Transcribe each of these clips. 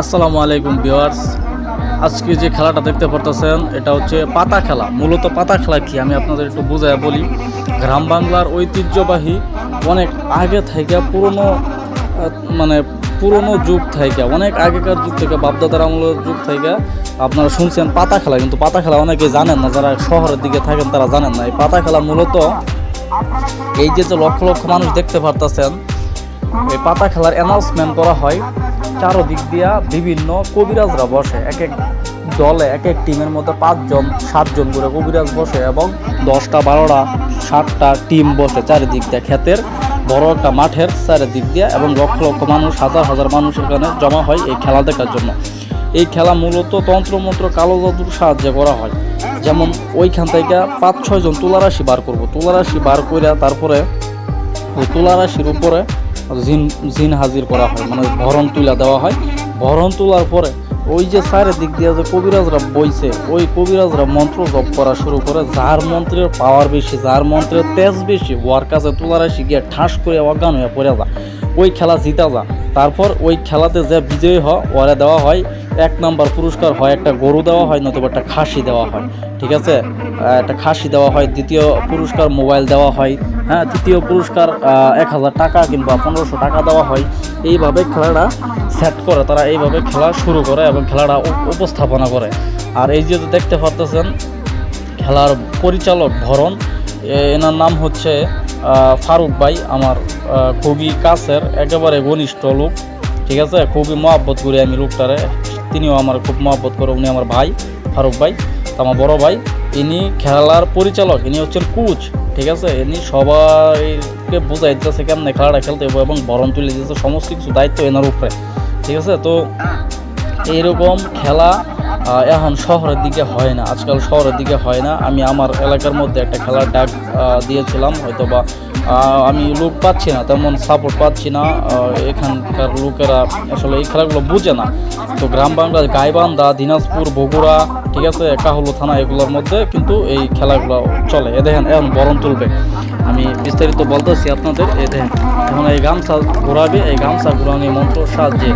আসসালামু আলাইকুম ভিউয়ার্স। আজকে যে খেলাটা দেখতে পারতেছেন এটা হচ্ছে পাতা খেলা। মূলত পাতা খেলা কি আমি আপনাদের একটু বুঝায় বলি। গ্রাম বাংলার ঐতিহ্যবাহী অনেক আগে থেকে পুরনো যুগ থেকে, অনেক আগেকার যুগ থেকে, বাপদাদার আমলের যুগ থেকে আপনারা শুনছেন পাতা খেলা, কিন্তু পাতা খেলা অনেকে জানেন না। যারা শহরের দিকে থাকেন তারা জানেন না। এই পাতা খেলা মূলত এই যে লক্ষ লক্ষ মানুষ দেখতে পারতেছেন, এই পাতা খেলার অ্যানাউন্সমেন্ট করা হয় চারোদিক দিয়া বিভিন্ন কবিরাজরা বসে। এক এক দলে, এক এক টিমের মধ্যে 5জন 7জন করে কবিরাজ বসে এবং 10টা 12টা 7টা টিম বসে চারিদিক দিয়ে, ক্ষেতের বড় একটা মাঠের চারিদিক দিয়ে, এবং লক্ষ লক্ষ মানুষ, হাজার হাজার মানুষ এখানে জমা হয় এই খেলা দেখার জন্য। এই খেলা মূলত তন্ত্রমন্ত্র কালো জাদুর সাহায্যে করা হয়। যেমন ওইখান থেকে 5-6 জন তুলারাশি বার করবো, তুলারাশি বার করে তারপরে ওই তুলারাশির উপরে জিন হাজির করা হয়, মানে ভরণ তুলা দেওয়া হয়। ভরণ তোলার পরে ওই যে চারিদিক দিয়ে যে কবিরাজরা বইছে, ওই কবিরাজরা মন্ত্র জপ করা শুরু করে। যার মন্ত্রের পাওয়ার বেশি, যার মন্ত্রের তেজ বেশি, ওর কাছে তুলারাশি গিয়ে ঠাস করে অজ্ঞান হয়ে পড়ে যা, ওই খেলা জিতা যা। তারপর ওই খেলাতে যে বিজয়ী হয় ওরা দেওয়া হয় 1 নাম্বার পুরস্কার, হয় একটা গরু দেওয়া হয়, নতুবা একটা খাসি দেওয়া হয়। ঠিক আছে, একটা খাসি দেওয়া হয়। দ্বিতীয় পুরস্কার মোবাইল দেওয়া হয়। হ্যাঁ, তৃতীয় পুরস্কার 1000 টাকা কিংবা 1500 টাকা দেওয়া হয়। এইভাবে খেলাটা সেট করে, তারা এইভাবে খেলা শুরু করে এবং খেলাটা উপস্থাপনা করে। আর এই যে দেখতে পারতেছেন খেলার পরিচালক ভরণ, এনার নাম হচ্ছে ফারুক ভাই, আমার খুবই কাছের একেবারে ঘনিষ্ঠ লোক। ঠিক আছে, খুবই মহব্বত করি আমি লোকটারে, তিনিও আমার খুব মহব্বত করে। উনি আমার ভাই, ফারুক ভাই আমার বড় ভাই। ইনি খেলার পরিচালক, ইনি হচ্ছেন কোচ। ঠিক আছে, ইনি সবাইকে বোঝাই দিতেছে কেমনে খেলাটা খেলতে হবে এবং ভরণ তুলে দিতেছে, সমস্ত কিছু দায়িত্ব এনার উপরে। ঠিক আছে, তো এইরকম খেলা এখন শহরের দিকে হয় না, আজকাল শহরের দিকে হয় না। আমি আমার এলাকার মধ্যে একটা খেলার ডাক দিয়েছিলাম, হয়তো বা আমি লোক পাচ্ছি না, তেমন সাপোর্ট পাচ্ছি না। এখানকার লোকেরা আসলে এই খেলাগুলো বুঝে না। তো গ্রাম বাংলার গাইবান্ধা, দিনাজপুর, বগুড়া, ঠিক আছে, কাহলু থানা, এগুলোর মধ্যে কিন্তু এই খেলাগুলো চলে। এ দেখেন এখন বরণ তুলবে, আমি বিস্তারিত বলতেছি আপনাদের। এ দেখেন এখন এই গামছা ঘোরাবে, এই গামছা ঘোরানো মন্ত্র সাহায্যে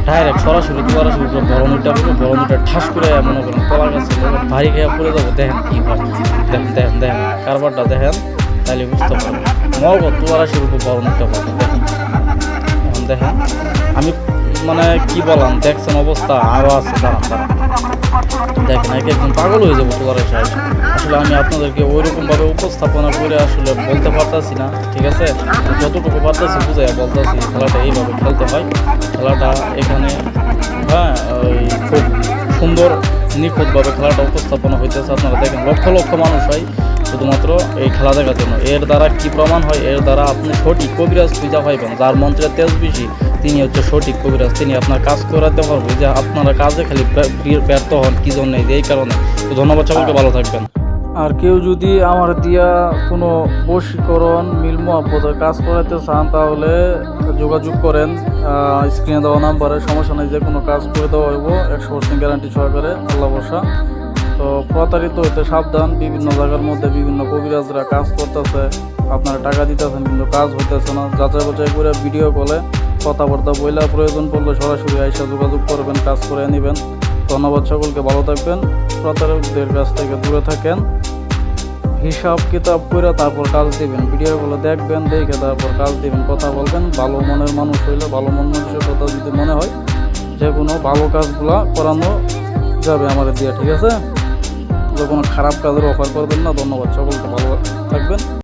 ডাইরেক্ট সরাসরি তুলারাশির উপরে বরণটা করবে। বরণটা ঠাস করে মনে করেন কলার গাছে ভারী খেয়ে পড়ে যাবো। দেখেন কী হয়, দেখেন দেখেন দেখেন কারবারটা দেখেন, তাহলে বুঝতে পারবেন। মগজ তুলারাশির উপর বরণটা করবে। দেখেন এখন দেখেন, আমি মানে কি বললাম, দেখছেন অবস্থা আরও আছে। দাঁড়ান দাঁড়ান, দেখেন এক একদম পাগল হয়ে যাবো তুলারাশি আসে। আসলে আমি আপনাদেরকে ওইরকমভাবে উপস্থাপনা করে আসলে বলতে পারতেছি না। ঠিক আছে, যতটুকু পারতেছি বুঝাই বলতেছি। খেলাটা এইভাবে খেলতে হয়। খেলাটা এখানে ওই খুব সুন্দর নিখুঁতভাবে খেলাটা উপস্থাপনা হইতেছে। আপনারা দেখেন লক্ষ লক্ষ মানুষ হয় শুধুমাত্র এই খেলা দেখার জন্য। এর দ্বারা কি প্রমাণ হয়? এর দ্বারা আপনি সঠিক কবিরাজ খুঁজে পাইবেন। যার মন্ত্রের তেজ বেশি তিনি হচ্ছে সঠিক কবিরাজ, তিনি আপনার কাজ করাতে পারবে। যে আপনারা কাজে খালি ব্যর্থ হন কি জন্য, এই কারণে। তো ধন্যবাদ সকলকে, ভালো থাকবেন। আর কেউ যদি আমার দিয়া কোনো বশীকরণ, মিল মহব্বতের কাজ করাতে চান তাহলে যোগাযোগ করেন স্ক্রিনে দেওয়া নাম্বারে। সমস্যা নেই, যে কোনো কাজ করে দেওয়া হইব 100% গ্যারান্টি সহকারে, আল্লাহ ভরসা। তো প্রতারিত হইতে সাবধান। বিভিন্ন জায়গার মধ্যে বিভিন্ন কবিরাজরা কাজ করতেছে, আপনারা টাকা দিতেছেন কিন্তু কাজ হইতেছে না। যাচাই বাছাই করে ভিডিও কলে কথাবার্তা বইলা প্রয়োজন পড়লে সরাসরি আইসা যোগাযোগ করবেন, কাজ করে নেবেন। ধন্যবাদ সকলকে, ভালো থাকবেন। প্রতারকদের কাছ থেকে দূরে থাকেন। হিসাব কিতাব করে তারপর কাজ দিবেন, ভিডিওগুলো দেখবেন, দেখে তারপর কাজ দিবেন, কথা বলবেন। ভালো মনের মানুষ হইলে, ভালো মন মানুষের কথা যদি মনে হয়, যে কোনো ভালো কাজগুলো করানো যাবে আমাদের দিয়ে। ঠিক আছে, কোনো খারাপ কাজের অফার করবেন না। ধন্যবাদ সকলকে, ভালো থাকবেন।